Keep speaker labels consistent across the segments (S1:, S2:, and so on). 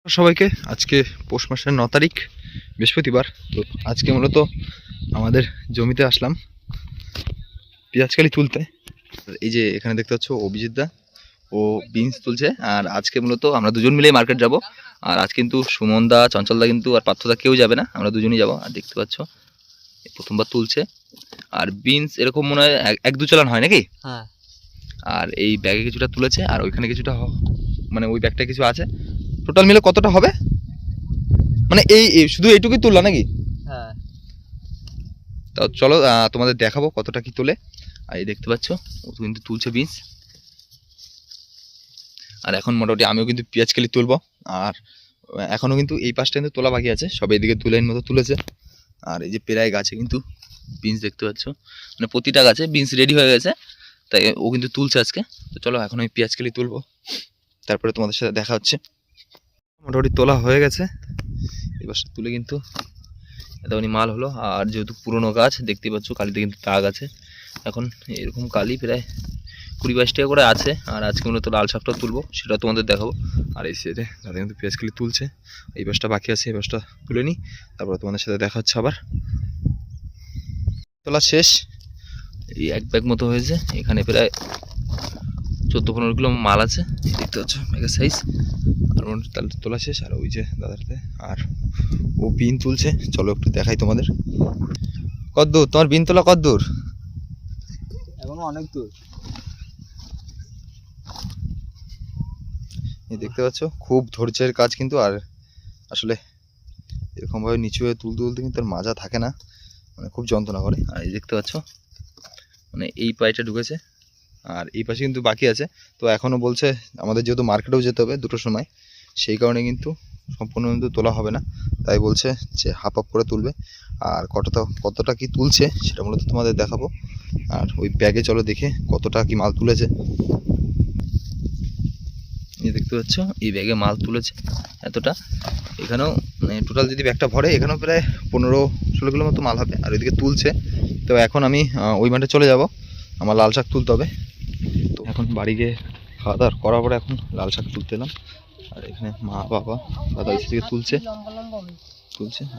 S1: সবাইকে আজকে পৌষ মাসের 9 তারিখ বৃহস্পতিবার। তো আজকে মূলত আমাদের জমিতে আসলাম পেঁয়াজকালি তুলতে। এই যে এখানে দেখতে পাচ্ছ অভিজিৎ দা, ও বিনস তুলছে। আর আজকে মূলত আমরা দুজন মিলেই মার্কেট যাব। আর আজ কিন্তু সুমন দা, চঞ্চল দা কিন্তু আর পার্থ দা কেউ যাবে না, আমরা দুজনই যাব। আর দেখতে পাচ্ছ প্রথমবার তুলছে। আর বিনস এরকম মনে হয় এক দু চালান হয় নাকি?
S2: হ্যাঁ।
S1: আর এই ব্যাগে কিছুটা তুলেছে, আর ওইখানে কিছুটা মানে ওই ব্যাগটা কিছু আছে। টোটাল মিলে কতটা হবে? মানে এই শুধু এইটুকুই তুললা নাকি?
S2: হ্যাঁ।
S1: তো চলো তোমাদের দেখাবো কতটা কি তোলে। আর এই দেখতে পাচ্ছ ও কিন্তু তুলছে বিনস। আর এখন মোটামুটি আমিও কিন্তু পেঁয়াজকালি তুলবো। আর এখনো কিন্তু এই পাশটা কিন্তু তোলা বাকি আছে, সব এইদিকে 2 লাইন মতো তুলেছে। আর এই যে প্রায় গাছে কিন্তু বিনস দেখতে পাচ্ছ, মানে প্রতিটা গাছে বিনস রেডি হয়ে গেছে, তাই ও কিন্তু তুলছে আজকে। তো চলো এখন আমি পেঁয়াজকালি তুলবো, তারপরে তোমাদের সাথে দেখা হচ্ছে। মোটামুটি তোলা হয়ে গেছে, এবার তুলে কিন্তু এতখানি মাল হলো। আর যেহেতু পুরোনো গাছ দেখতে পাচ্ছ, কালিতে কিন্তু দাগ আছে। এখন এরকম কালি প্রায় 20-22 টাকা করে আছে। আর আজকে মূলত লাল শাকটা তুলবো, সেটা তোমাদের দেখাবো। আর এই সাইডে দাদা কিন্তু পেঁয়াজকালি তুলছে, এই বাসটা বাকি আছে, এই বাসটা তুলে নিই, তারপরে তোমাদের সাথে দেখা হচ্ছে। আবার তোলা শেষ, এই এক ব্যাগ মতো হয়েছে। এখানে প্রায় 14-15 কিলো মাল আছে, দেখতে পাচ্ছ মেগা সাইজ। আর তাহলে তোলা শেষ। আর ওই যে দাদারতে, আর ও বিন তুলছে, চলো একটু দেখাই তোমাদের। কদ্দূর তোমার বিন তোলা? কদ্দূর?
S2: এখন অনেক দূর।
S1: এই দেখতে পাচ্ছ খুব ধৈর্যের কাজ কিন্তু। আর আসলে এরকমভাবে নিচু হয়ে তুলতে তুলতে কিন্তু আর মাজা থাকে না, মানে খুব যন্ত্রণা করে। আর এই দেখতে পাচ্ছ মানে এই পাইটা ঢুকেছে, আর এই পাশে কিন্তু বাকি আছে। তো এখনও বলছে আমাদের যেহেতু মার্কেটেও যেতে হবে 2টোর সময়, সেই কারণে কিন্তু সম্পূর্ণ কিন্তু তোলা হবে না। তাই বলছে যে হাফ করে তুলবে। আর কতটা কি তুলছে সেটা মূলত তোমাদের দেখাবো। আর ওই ব্যাগে চলো দেখে কতটা কি মাল তুলেছে। এই দেখতে পাচ্ছ এই ব্যাগে মাল তুলেছে এতটা। এখানেও মানে টোটাল যদি ব্যাগটা ভরে, এখানেও প্রায় 15-16 কিলো মতো মাল হবে। আর ওইদিকে তুলছে। তো এখন আমি ওই মাঠে চলে যাব, আমার লাল শাক তুলতে হবে। তো এখন বাড়ি গিয়ে খাওয়া দাওয়া করার পরে এখন লাল শাক তুলতে এলাম। আর এখানে মা বাবা দাদা এসে থেকে তুলছে।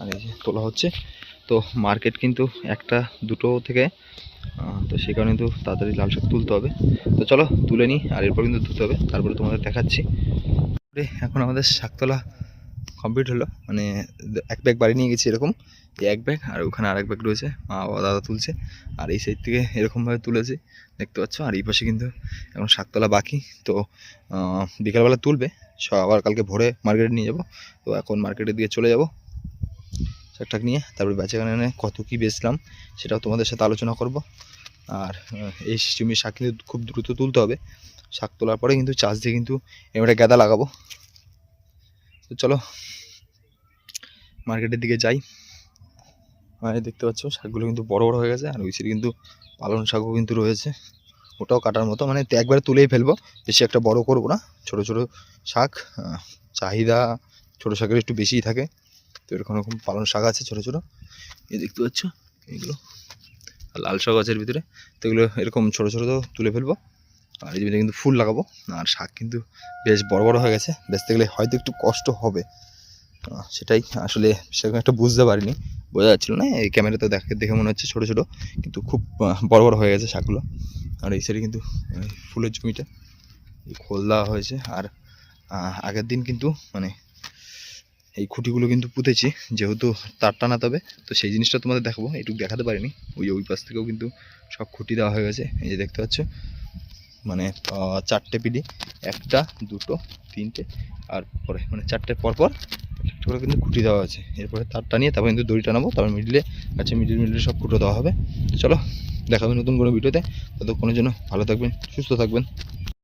S1: আর এই যে তোলা হচ্ছে। তো মার্কেট কিন্তু 1-2 থেকে, তো সেই কারণে কিন্তু তাড়াতাড়ি লাল শাক তুলতে হবে। তো চলো তুলে নিই, আর এরপর কিন্তু ধুতে হবে, তারপরে তোমাদের দেখাচ্ছি। এখন আমাদের শাক তোলা কমপ্লিট হলো, মানে এক ব্যাগ বাড়ি নিয়ে গেছি এরকম, এই এক ব্যাগ, আর ওখানে আরেক ব্যাগ রয়েছে, মা বাবা দাদা তুলছে। আর এই সাইড থেকে এরকমভাবে তুলেছি দেখতে পাচ্ছ। আর এই পাশে কিন্তু এখন শাক তোলা বাকি। তো বিকালবেলা তুলবে, আবার কালকে ভোরে মার্কেটে নিয়ে যাব। তো এখন মার্কেটের দিকে চলে যাব শাকটাক নিয়ে, তারপরে বেচাকেনা কত কী বেচলাম সেটাও তোমাদের সাথে আলোচনা করব। আর এই জমির শাক কিন্তু খুব দ্রুত তুলতে হবে। শাক তোলার পরে কিন্তু চাষ দিয়ে কিন্তু এবারে গাদা লাগাবো। তো চলো মার্কেটের দিকে যাই। দেখতে পাচ্ছ শাকগুলো কিন্তু বড় বড় হয়ে গেছে। আর ওই সাইডে কিন্তু পালং শাকও কিন্তু রয়েছে, ওটাও কাটার মতো, মানে একবারে তুলেই ফেলবো, বেশি একটা বড় করবো না। ছোট ছোট শাক, চাহিদা ছোট শাকের একটু বেশিই থাকে। তো এরকম রকম পালং শাক আছে ছোট ছোট, এই দেখতে পাচ্ছ এগুলো। আর লাল শাক গাছের ভিতরে, তো এগুলো এরকম ছোট ছোট তো তুলে ফেলবো। আর এই জমিতে কিন্তু ফুল লাগাবো। আর শাক কিন্তু বেশ বড় বড় হয়ে গেছে, বেচতে গেলে হয়তো একটু কষ্ট হবে, সেটাই আসলে সেরকম একটা বুঝতে পারিনি, বোঝা যাচ্ছিল না। এই ক্যামেরাতে দেখে মনে হচ্ছে ছোট ছোট, কিন্তু খুব বড় বড় হয়ে গেছে শাকগুলো। আর এই সাইডে কিন্তু ফুলের জমিটা খোল দেওয়া হয়েছে। আর আগের দিন কিন্তু মানে এই খুঁটিগুলো কিন্তু পুঁতেছি, যেহেতু তার টানাতে হবে, তো সেই জিনিসটা তোমাদের দেখাবো, এইটুকু দেখাতে পারিনি। ওই পাশ থেকেও কিন্তু সব খুঁটি দেওয়া হয়ে গেছে, এই যে দেখতে পাচ্ছ, মানে 4টে পিডি, 1টা 2টো 3টে, আর পরে মানে 4টের পরপর একটা করে কিন্তু খুঁটি দেওয়া আছে। এরপরে তার টানিয়ে তারপর কিন্তু দড়ি টানাবো, তারপর মিডিলে আছে, মিডিলে সব ফুটো দেওয়া হবে। তো চলো দেখাবে নতুন কোনো ভিডিওতে, ততক্ষণের জন্য ভালো থাকবেন, সুস্থ থাকবেন।